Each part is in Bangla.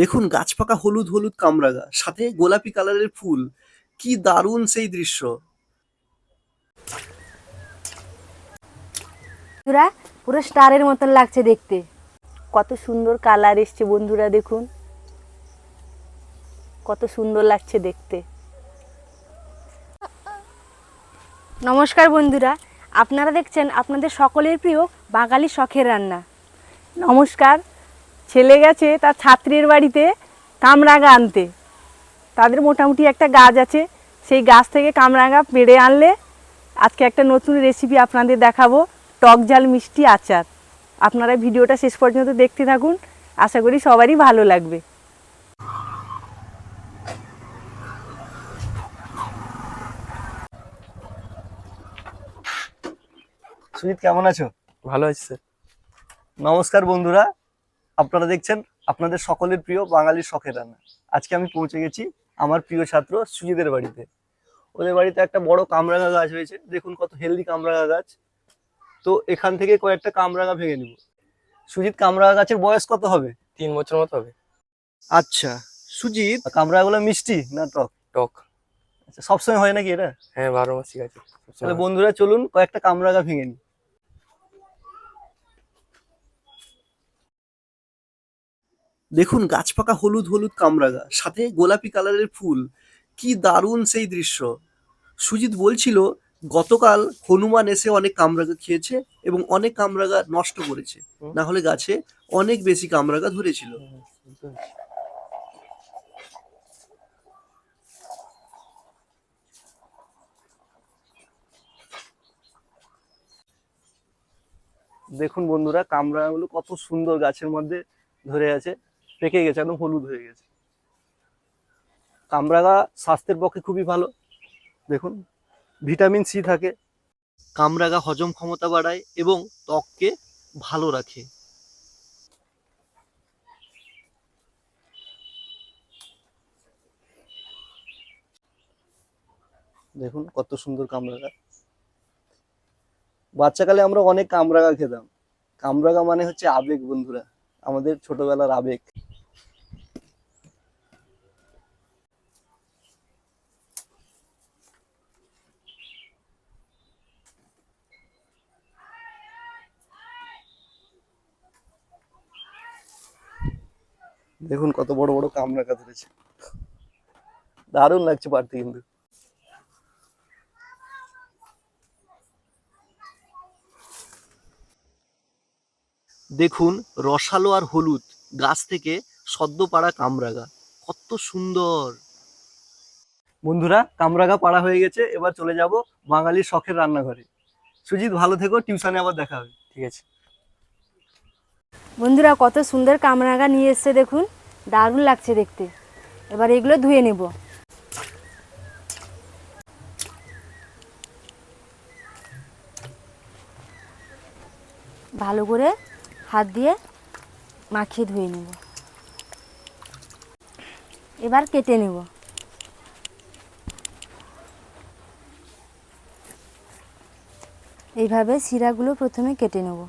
দেখুন গাছ পাকা হলুদ হলুদ কামরাঙা সাথে গোলাপি কালারের ফুল। কি দারুণ সেই দৃশ্য। বন্ধুরা পুরো স্টারের মতন লাগছে দেখতে। কত সুন্দর কালার এসছে বন্ধুরা, দেখুন কত সুন্দর লাগছে দেখতে। নমস্কার বন্ধুরা, আপনারা দেখছেন আপনাদের সকলের প্রিয় বাঙালি শখের রান্না। নমস্কার। ছেলে গেছে তার ছাত্রীর বাড়িতে কামরাঙা আনতে। তাদের মোটামুটি একটা গাছ আছে, সেই গাছ থেকে কামরাঙা পেড়ে আনলে আজকে একটা নতুন রেসিপি আপনাদের দেখাবো, টক ঝাল মিষ্টি আচার। আপনারা ভিডিওটা শেষ পর্যন্ত দেখতে থাকুন, আশা করি সবারই ভালো লাগবে। সুজিত, কেমন আছো? ভালো আছি স্যার। নমস্কার বন্ধুরা, আপনারা দেখছেন আপনাদের সকলের প্রিয় বাঙালির শখের রান্না। আজকে আমি পৌঁছে গেছি আমার প্রিয় ছাত্র সুজিতের বাড়িতে। ওদের বাড়িতে একটা বড় কামরাঙা গাছ হয়েছে, দেখুন কত হেলদি কামরাঙা গাছ। তো এখান থেকে কয়েকটা কামরাঙা ভেঙে নিব। সুজিত, কামরাঙা গাছের বয়স কত হবে? 3 বছর মতো হবে। আচ্ছা সুজিত, কামরাঙাগুলো মিষ্টি না টক? টক। আচ্ছা, সবসময় হয় নাকি এটা? হ্যাঁ, 12 মাসই আছে। তাহলে বন্ধুরা চলুন কয়েকটা কামরাঙা ভেঙে নিই। দেখুন গাছ পাকা হলুদ হলুদ কামরাঙা সাথে গোলাপি কালারের ফুল। কি দারুণ সেই দৃশ্য। সুজিত বলছিল গতকাল হনুমান এসে অনেক কামরাঙা খেয়েছে এবং অনেক কামরাঙা নষ্ট করেছে, না হলে গাছে অনেক বেশি কামরাঙা ধরেছিল। দেখুন বন্ধুরা, কামরাঙাগুলো কত সুন্দর গাছের মধ্যে ধরে আছে, পেকে গেছে, একদম হলুদ হয়ে গেছে। কামরাঙা স্বাস্থ্যের পক্ষে খুবই ভালো। দেখুন ভিটামিন সি থাকে। কামরাঙা হজম ক্ষমতা বাড়ায় এবং ত্বককে ভালো রাখে। দেখুন কত সুন্দর কামরাঙা। বাচ্চাকালে আমরা অনেক কামরাঙা খেতাম। কামরাঙা মানে হচ্ছে আবেগ বন্ধুরা, আমাদের ছোটবেলার আবেগ। দেখুন কত বড় বড় কামরাঙা ধরেছে, দারুণ লাগছে পারতে কিন্তু। দেখুন রসালো আর হলুদ গাছ থেকে সদ্য পাড়া কামরাঙা, কত সুন্দর। বন্ধুরা, কামরাঙা পাড়া হয়ে গেছে, এবার চলে যাব বাঙালির শখের রান্নাঘরে। সুজিত, ভালো থেকো, টিউশনে আবার দেখা হবে। ঠিক আছে। বন্ধুরা কত সুন্দর কামরাঙা নিয়ে এসছে, দেখুন দারুণ লাগছে দেখতে। এবার এগুলো ধুয়ে নেব। ভালো করে হাত দিয়ে মাখিয়ে ধুয়ে নেব। এবার কেটে নেব। এইভাবে শিরাগুলো প্রথমে কেটে নেব।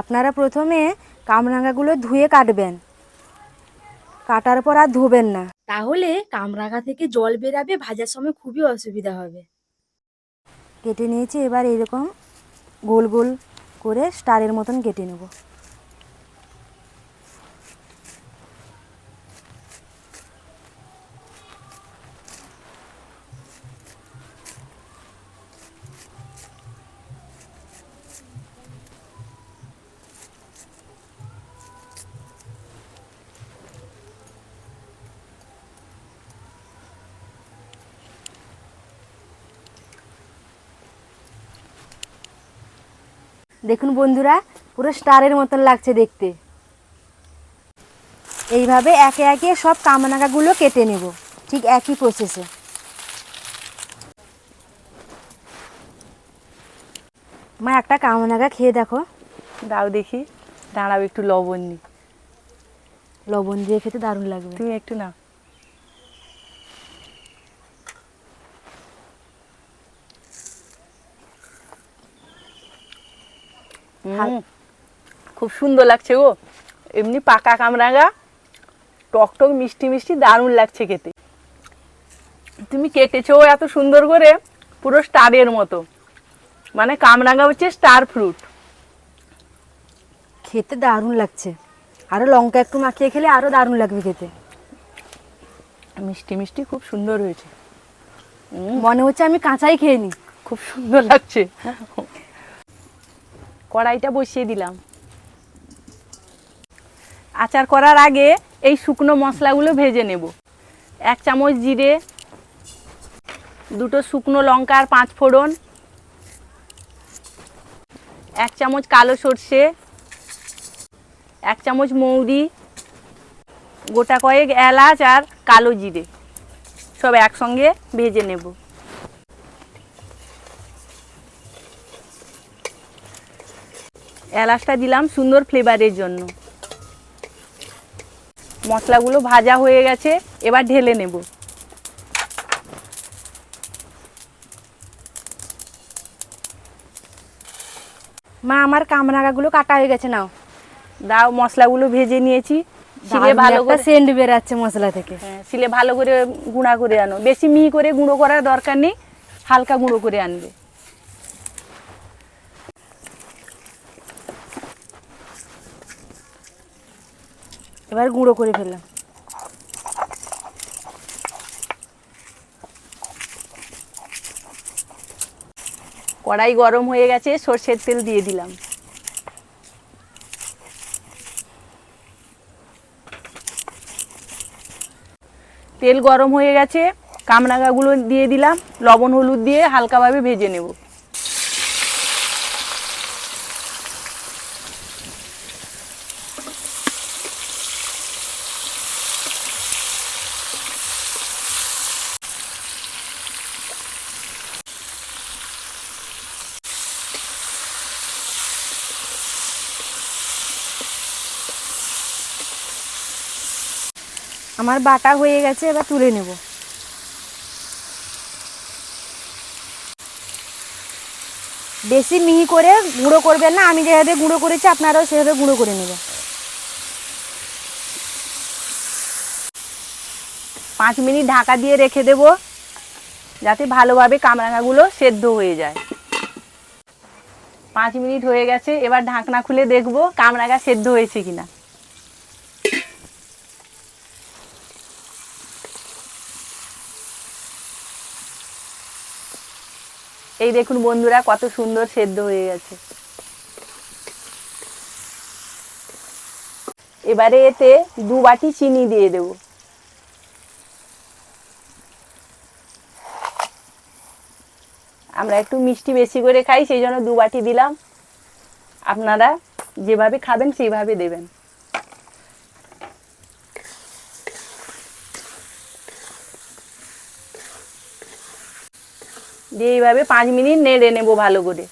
আপনারা প্রথমে কামরাঙাগুলো ধুয়ে কাটবেন, কাটার পর আর ধোবেন না, তাহলে কামরাঙা থেকে জল বেরাবে, ভাজার সময় খুবই অসুবিধা হবে। কেটে নিয়েছি, এবার এরকম গোল গোল করে স্টারের মতন কেটে নেব। দেখুন বন্ধুরা, পুরো স্টারের মতন লাগছে দেখতে। এইভাবে একে একে সব কামরাঙাগুলো কেটে নেব, ঠিক একই প্রসেসে। মা, একটা কামরাঙা খেয়ে দেখো। দাও দেখি, দাঁড়াও একটু লবণ নি। লবণ দিয়ে খেতে দারুণ লাগবে। তুমি একটু নাও। খুব সুন্দর লাগছে গো। এমনি পাকা কামরাঙা টক টক মিষ্টি মিষ্টি দারুণ লাগছে খেতে। তুমি কেটেছো এত সুন্দর করে, পুরো স্টারের মতো। মানে কামরাঙা হচ্ছে স্টার ফ্রুট। খেতে দারুণ লাগছে, আরো লঙ্কা একটু মাখিয়ে খেলে আরো দারুণ লাগবে খেতে। মিষ্টি মিষ্টি খুব সুন্দর হয়েছে। মনে হচ্ছে আমি কাঁচাই খেয়ে নিই। খুব সুন্দর লাগছে। কড়াইটা বসিয়ে দিলাম। আচার করার আগে এই শুকনো মশলাগুলো ভেজে নেব। 1 চামচ জিরে, 2টো শুকনো লঙ্কা আর 5 ফোড়ন, 1 চামচ কালো সর্ষে, 1 চামচ মৌরি, গোটা কয়েক এলাচ আর কালো জিরে, সব একসঙ্গে ভেজে নেব। এলাচটা দিলাম সুন্দর ফ্লেভারের জন্য। মশলাগুলো ভাজা হয়ে গেছে, এবার ঢেলে নেব। মা, আমার কামরাঙাগুলো কাটা হয়ে গেছে, নাও। দাও, মশলাগুলো ভেজে নিয়েছি। শিলে দারুণ ভালো একটা করে, সেন্ট বেরাচ্ছে মশলা থেকে। হ্যাঁ, শিলে ভালো করে গুঁড়া করে আনো। বেশি মিহি করে গুঁড়ো করার দরকার নেই, হালকা গুঁড়ো করে আনবে। এবার গুঁড়ো করে ফেললাম। কড়াই গরম হয়ে গেছে, সরষের তেল দিয়ে দিলাম। তেল গরম হয়ে গেছে, কামরাঙাগুলো দিয়ে দিলাম। লবণ হলুদ দিয়ে হালকাভাবে ভেজে নেব। আমার বাটা হয়ে গেছে, এবার তুলে নেব। বেশি মিহি করে গুঁড়ো করবেন না, আমি যেভাবে গুঁড়ো করেছি আপনারাও সেভাবে গুঁড়ো করে নেবেন। 5 মিনিট ঢাকা দিয়ে রেখে দেব, যাতে ভালোভাবে কামরাঙাগুলো সেদ্ধ হয়ে যায়। 5 মিনিট হয়ে গেছে, এবার ঢাকনা খুলে দেখব কামরাঙা সেদ্ধ হয়েছে কিনা। এই দেখুন বন্ধুরা, কত সুন্দর সেদ্ধ হয়ে গেছে। এবারে এতে 2 বাটি চিনি দিয়ে দেব। আমরা একটু মিষ্টি বেশি করে খাই, সেই জন্য 2 বাটি দিলাম। আপনারা যেভাবে খাবেন সেইভাবে দেবেন। দিয়ে এইভাবে 5 মিনিট নেড়ে নেব ভালো করে,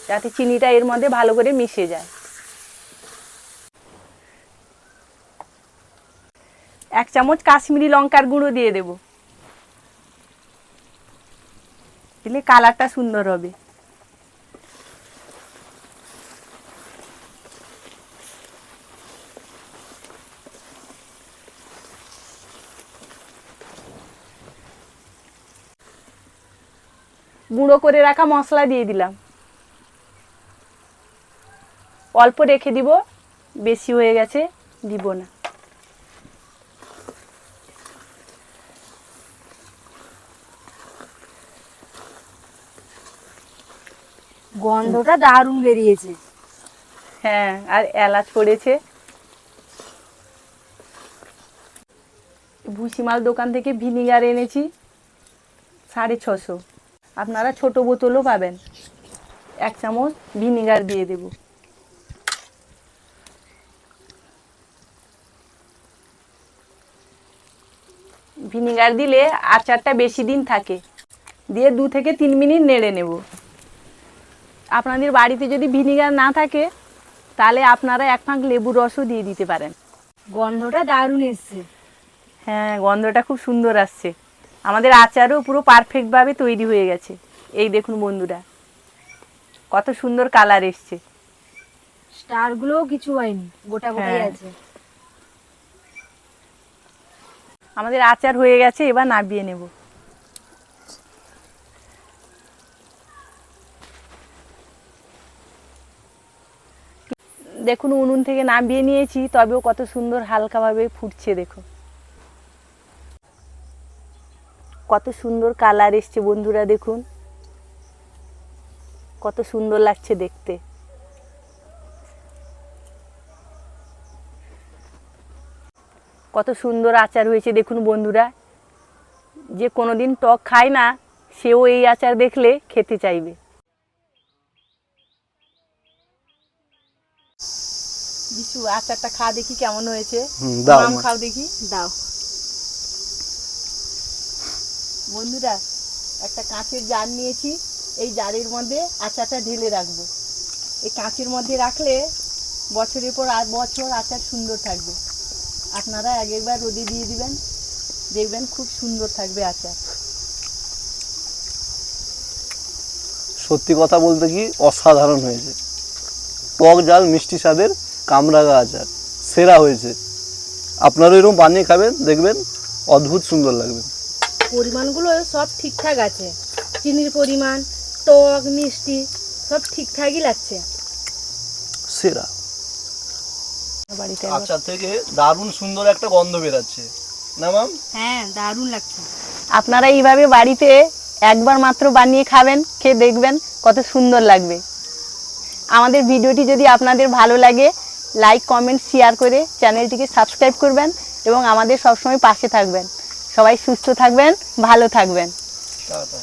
যাতে চিনিটা এর মধ্যে ভালো করে মিশে যায়। 1 চামচ কাশ্মীরি লঙ্কার গুঁড়ো দিয়ে দেব, দিলে কালারটা সুন্দর হবে। গুঁড়ো করে রাখা মশলা দিয়ে দিলাম। অল্প রেখে দিব, বেশি হয়ে গেছে দিব না। গন্ধটা দারুণ বেরিয়েছে। হ্যাঁ, আর এলাচ পড়েছে। ভুসিমাল দোকান থেকে ভিনিগার এনেছি 650। আপনারা ছোট বোতলও পাবেন। 1 চামচ ভিনিগার দিয়ে দেব। ভিনিগার দিলে আচারটা বেশি দিন থাকে। দিয়ে 2 থেকে 3 মিনিট নেড়ে নেব। আপনাদের বাড়িতে যদি ভিনিগার না থাকে, তাহলে আপনারা 1 ফাঁক লেবুর রসও দিয়ে দিতে পারেন। গন্ধটা দারুণ এসছে। হ্যাঁ, গন্ধটা খুব সুন্দর আসছে। আমাদের আচারও পুরো পারফেক্টভাবে তৈরি হয়ে গেছে। এই দেখুন বন্ধুরা, কত সুন্দর কালার এসছে। স্টার গুলোও কিছু হয়নি, গোটা গোটাই হ্যাঁ। আছে। আমাদের আচার হয়ে গেছে, এবার নাবিয়ে নেব। দেখুন উনুন থেকে নামিয়ে নিয়েছি, তবেও কত সুন্দর হালকাভাবে ফুটছে। দেখো কত সুন্দর কালার এসছে বন্ধুরা, দেখুন কত সুন্দর লাগছে দেখতে। কত সুন্দর আচার হয়েছে দেখুন বন্ধুরা, যে কোনোদিন টক খায় না সেও এই আচার দেখলে খেতে চাইবে। বিশু আচারটা খা দেখি কেমন হয়েছে। দাও আম মা। খাও দেখি। দাও। বন্ধুরা একটা কাঁচের জার নিয়েছি, এই জারের মধ্যে আচারটা ঢেলে রাখবো। এই কাঁচের মধ্যে রাখলে বছরের পর বছর আচার সুন্দর থাকবে। আপনারা একবার রোদে দিয়ে দিবেন, দেখবেন খুব সুন্দর থাকবে আচার। সত্যি কথা বলতে কি অসাধারণ হয়েছে। টক ঝাল মিষ্টি স্বাদের কামরাঙা আচার সেরা হয়েছে। আপনারা এরকম বানিয়ে খাবেন, দেখবেন অদ্ভুত সুন্দর লাগবে। পরিমাণগুলো সব ঠিকঠাক আছে, চিনির পরিমাণ, টক মিষ্টি সব ঠিকঠাকই লাগছে। সেরা। বাড়িতে আচার থেকে দারুণ সুন্দর একটা গন্ধ বেরাচ্ছে না ম্যাম? হ্যাঁ, দারুণ লাগছে। আপনারা এইভাবে বাড়িতে একবার মাত্র বানিয়ে খাবেন, খেয়ে দেখবেন কত সুন্দর লাগবে। আমাদের ভিডিওটি যদি আপনাদের ভালো লাগে, লাইক কমেন্ট শেয়ার করে চ্যানেলটিকে সাবস্ক্রাইব করবেন এবং আমাদের সবসময় পাশে থাকবেন। সবাই সুস্থ থাকবেন, ভালো থাকবেন। টাটা।